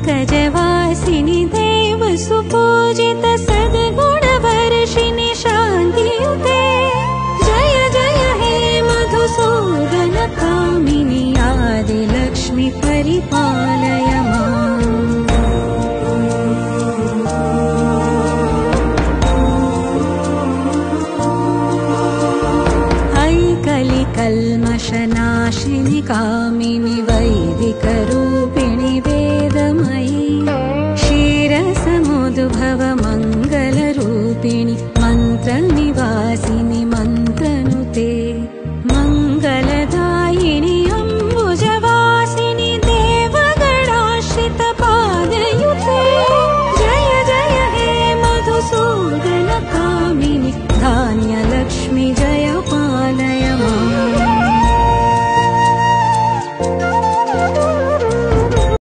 पङ्कजवासिनि देव सुपूजित सद्गुणवर्षिणि शान्तियुते जय जय हे मधुसूदन कामिनि आदिलक्ष्मि परिपालय माम्। ऐ कलिकल्मषनाशिनि का